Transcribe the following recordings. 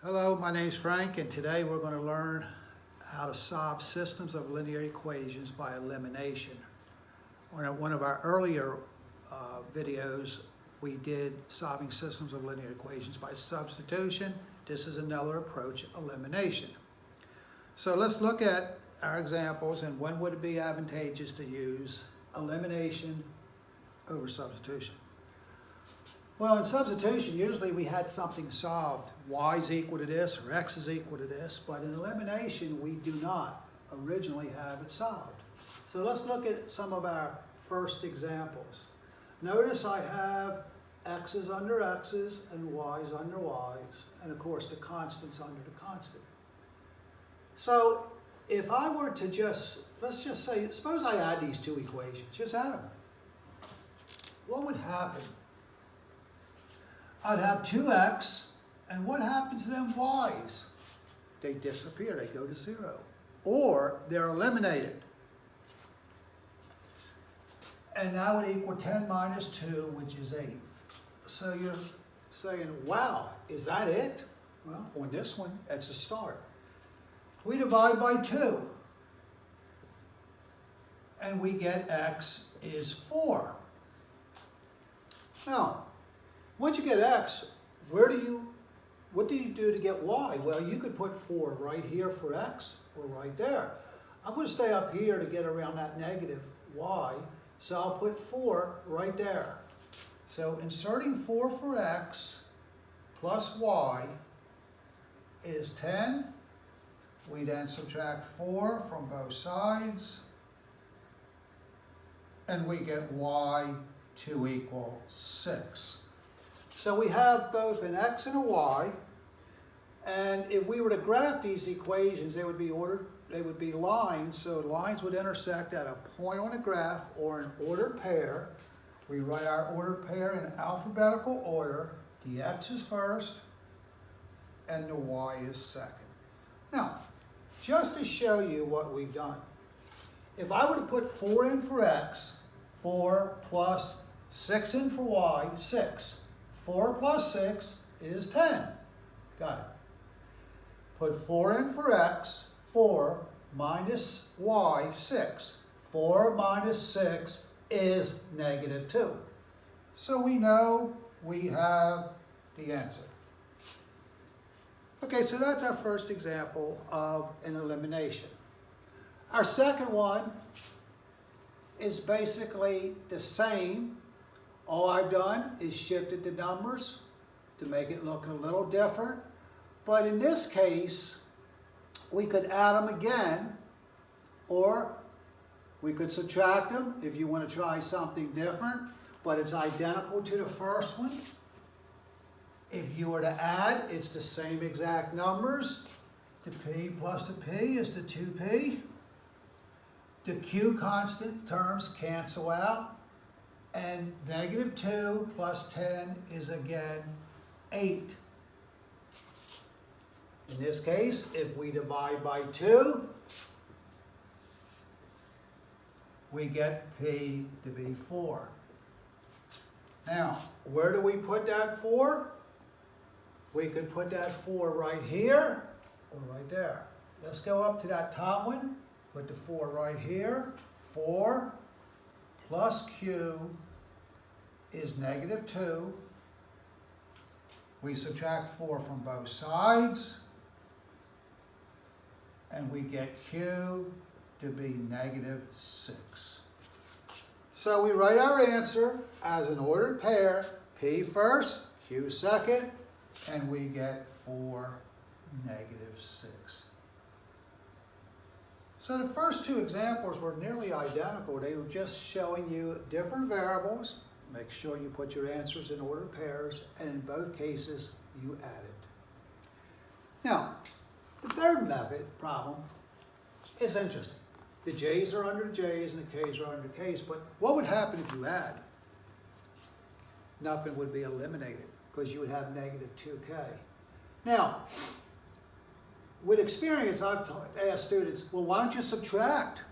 Hello, my name is Frank, and today we're going to learn how to solve systems of linear equations by elimination. On one of our earlier videos, we did solving systems of linear equations by substitution. This is another approach, elimination. So let's look at our examples and when would it be advantageous to use elimination over substitution. Well, in substitution, usually we had something solved. Y is equal to this, or X is equal to this, but in elimination, we do not originally have it solved. So let's look at some of our first examples. Notice I have X's under X's and Y's under Y's, and of course the constant's under the constant. So if I were to let's just say, suppose I add these two equations, just add them. What would happen? I'd have 2x, and what happens to them y's? They disappear, they go to 0. Or they're eliminated. And that would equal 10 minus 2, which is 8. So you're saying, wow, is that it? Well, on this one, it's a start. We divide by 2. And we get x is 4. Now, once you get x, what do you do to get y? Well, you could put 4 right here for x or right there. I'm going to stay up here to get around that negative y, so I'll put 4 right there. So inserting 4 for x plus y is 10. We then subtract 4 from both sides, and we get y to equal 6. So we have both an x and a y, and if we were to graph these equations, they would be lines, so lines would intersect at a point on a graph or an ordered pair. We write our ordered pair in alphabetical order. The x is first, and the y is second. Now, just to show you what we've done, if I were to put 4 in for x, 4 plus 6 in for y, 6. 4 plus 6 is 10. Got it. Put 4 in for x, 4 minus y, 6. 4 minus 6 is negative 2. So we know we have the answer. Okay, so that's our first example of an elimination. Our second one is basically the same. All I've done is shifted the numbers to make it look a little different. But in this case, we could add them again, or we could subtract them if you want to try something different, but it's identical to the first one. If you were to add, it's the same exact numbers. The p plus the p is the 2p. The q constant terms cancel out. And negative 2 plus 10 is again 8. In this case, if we divide by 2, we get p to be 4. Now, where do we put that 4? We could put that 4 right here or right there. Let's go up to that top one. Put the 4 right here. 4 plus q is negative 2. We subtract 4 from both sides, and we get q to be negative 6. So we write our answer as an ordered pair, p first, q second, and we get 4, negative 6. So the first two examples were nearly identical. They were just showing you different variables. Make sure you put your answers in ordered pairs, and in both cases, you add it. Now, the third method problem is interesting. The j's are under the j's and the k's are under the k's, but what would happen if you add? Nothing would be eliminated because you would have negative 2k. Now, with experience, I've asked students, well, why don't you subtract?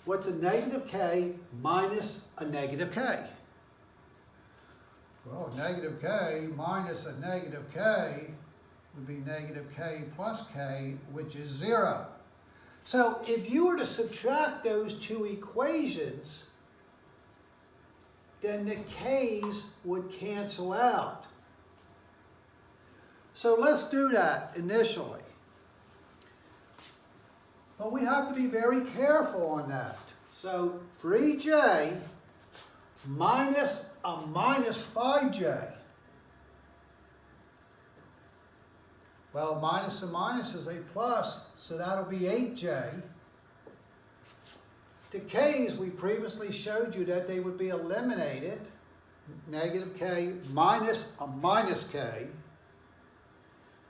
What's a negative k minus a negative k? Well, negative k minus a negative k would be negative k plus k, which is 0. So if you were to subtract those two equations, then the k's would cancel out. So let's do that initially. But we have to be very careful on that. So 3j minus a minus 5j. Well, minus a minus is a plus, so that'll be 8j. The k's, we previously showed you that they would be eliminated. Negative k minus a minus k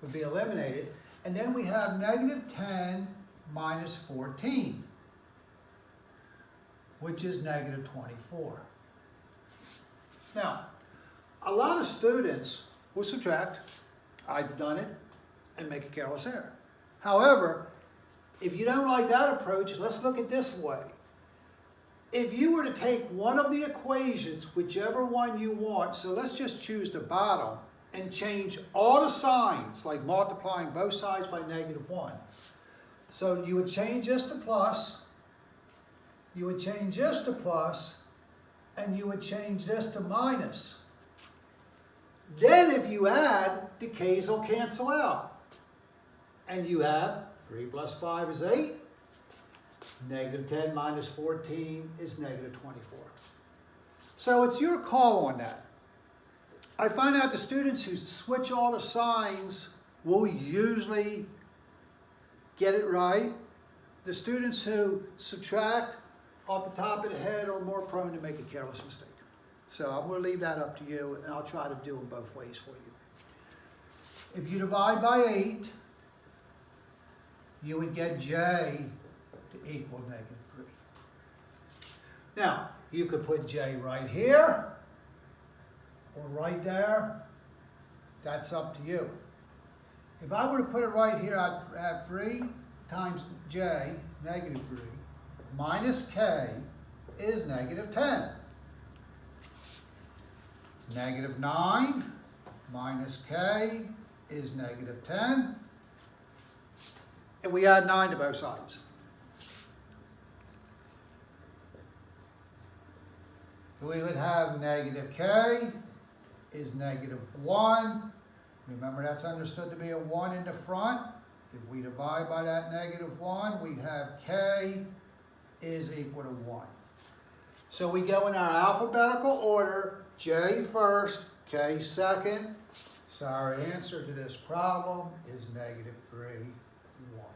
would be eliminated. And then we have negative 10 minus 14, which is negative 24. Now, a lot of students will subtract. I've done it, and make a careless error. However, if you don't like that approach, let's look at this way. If you were to take one of the equations, whichever one you want, so let's just choose the bottom, and change all the signs, like multiplying both sides by negative 1. So you would change this to plus, you would change this to plus, and you would change this to minus. Then if you add, the k's will cancel out. And you have 3 plus 5 is 8. Negative 10 minus 14 is negative 24. So it's your call on that. I find out the students who switch all the signs will usually get it right. The students who subtract off the top of the head are more prone to make a careless mistake. So I'm going to leave that up to you, and I'll try to do them both ways for you. If you divide by 8, you would get j to equal negative 3. Now, you could put j right here or right there. That's up to you. If I were to put it right here, I'd have 3 times j, negative 3, minus k is negative 10. Negative 9 minus k is negative 10. And we add 9 to both sides. We would have negative k is negative 1. Remember, that's understood to be a 1 in the front. If we divide by that negative 1, we have k is equal to 1. So we go in our alphabetical order, j first, k second. So our answer to this problem is negative 3, 1.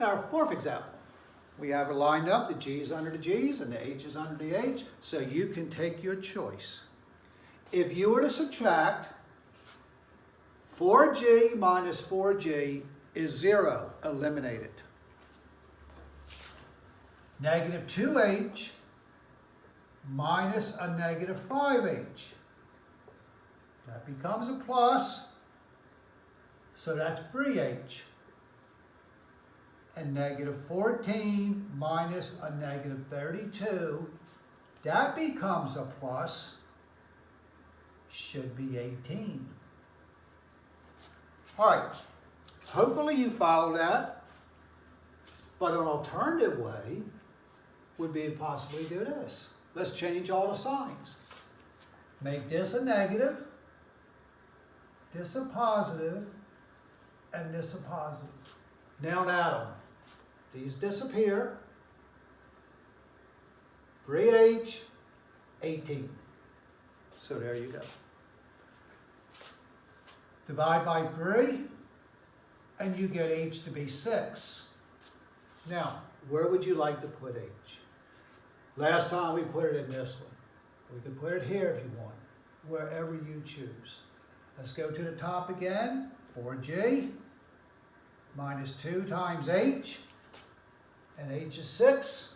Now, our fourth example. We have it lined up, the G's under the G's and the H's under the H, so you can take your choice. If you were to subtract, 4G minus 4G is 0, eliminate it. Negative 2H minus a negative 5H. That becomes a plus, so that's 3H. And negative 14 minus a negative 32, that becomes a plus, should be 18. All right, hopefully you follow that, but an alternative way would be to possibly do this. Let's change all the signs. Make this a negative, this a positive, and this a positive. Now add them. These disappear. 3H, 18. So there you go. Divide by 3, and you get H to be 6. Now, where would you like to put H? Last time we put it in this one. We can put it here if you want, wherever you choose. Let's go to the top again. 4G minus 2 times H, and H is 6,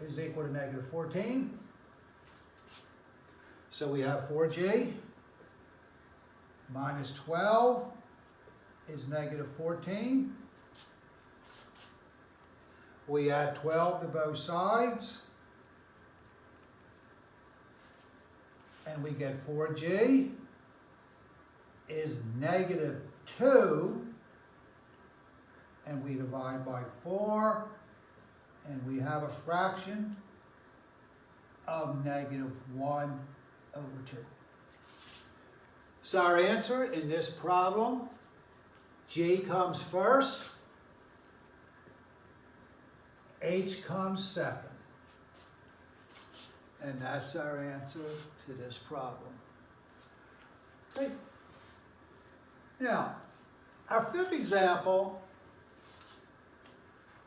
is equal to negative 14. So we have 4G minus 12 is negative 14. We add 12 to both sides. and we get 4g is negative 2, and we divide by 4, and we have a fraction of negative 1 over 2. So our answer in this problem, g comes first, h comes second. And that's our answer to this problem. Okay. Now, our fifth example,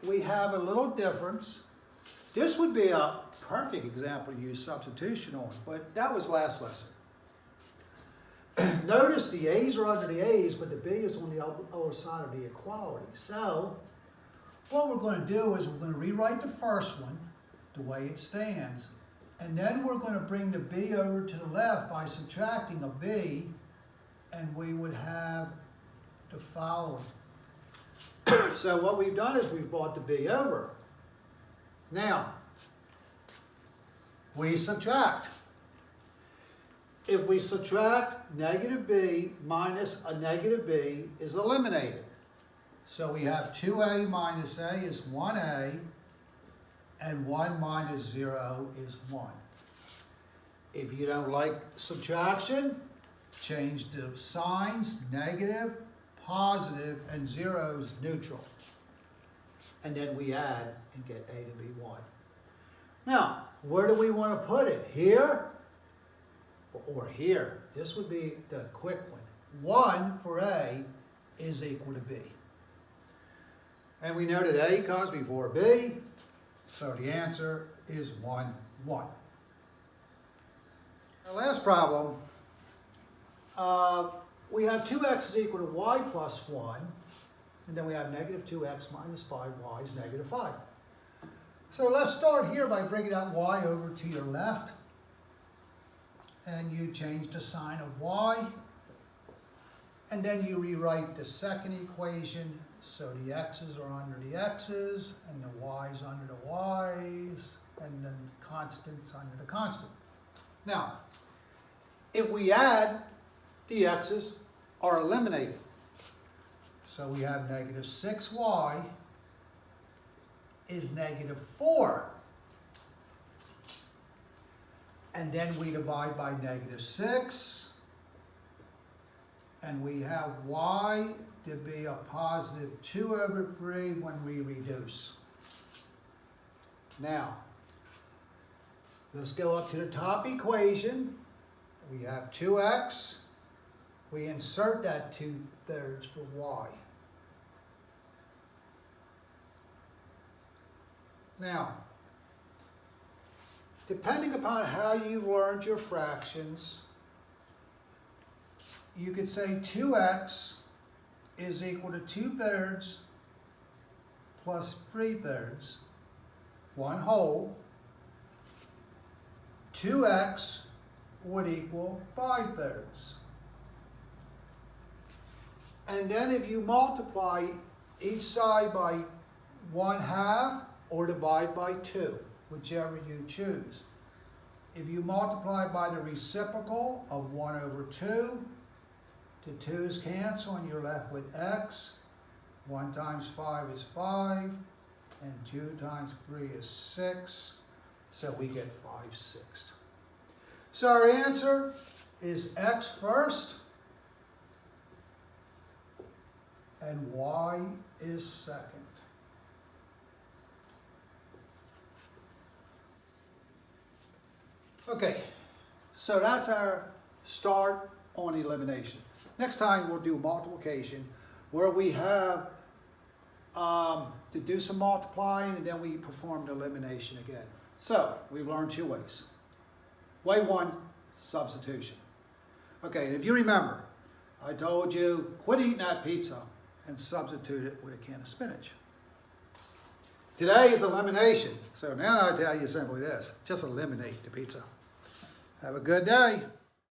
we have a little difference. This would be a perfect example to use substitution on, but that was last lesson. Notice the a's are under the a's, but the b is on the other side of the equality. So, what we're going to do is we're going to rewrite the first one the way it stands. And then we're going to bring the b over to the left by subtracting a b, and we would have the following. So what we've done is we've brought the b over. Now, we subtract. If we subtract negative b minus a negative b is eliminated. So we have 2a minus a is 1a, and 1 minus 0 is 1. If you don't like subtraction, change the signs, negative, positive, and 0 is neutral. And then we add and get a to be 1. Now, where do we want to put it? Here or here? This would be the quick one. 1 for a is equal to b. And we know that a comes before b, so the answer is 1, 1. Our last problem, we have 2x is equal to y plus 1, and then we have negative 2x minus 5y is negative 5. So let's start here by bringing that y over to your left, and you change the sign of y, and then you rewrite the second equation. So the x's are under the x's, and the y's under the y's, and then constants under the constant. Now, if we add, the x's are eliminated. So we have negative 6y is negative 4. And then we divide by negative 6, and we have y to be a positive 2 over 3 when we reduce. Now, let's go up to the top equation. We have 2x. We insert that 2/3 for y. Now, depending upon how you've learned your fractions, you could say 2x is equal to 2/3 plus 3/3, 1 whole. 2x would equal 5/3. And then if you multiply each side by 1/2 or divide by 2, whichever you choose. If you multiply by the reciprocal of 1 over 2, the 2's cancel and you're left with x. 1 times 5 is 5, and 2 times 3 is 6, so we get 5/6. So our answer is x first, and y is second. Okay, so that's our start on elimination. Next time we'll do multiplication, where we have to do some multiplying, and then we perform the elimination again. So we've learned 2 ways. Way 1, substitution. Okay, and if you remember, I told you quit eating that pizza and substitute it with a can of spinach. Today is elimination, so now I tell you simply this: just eliminate the pizza. Have a good day.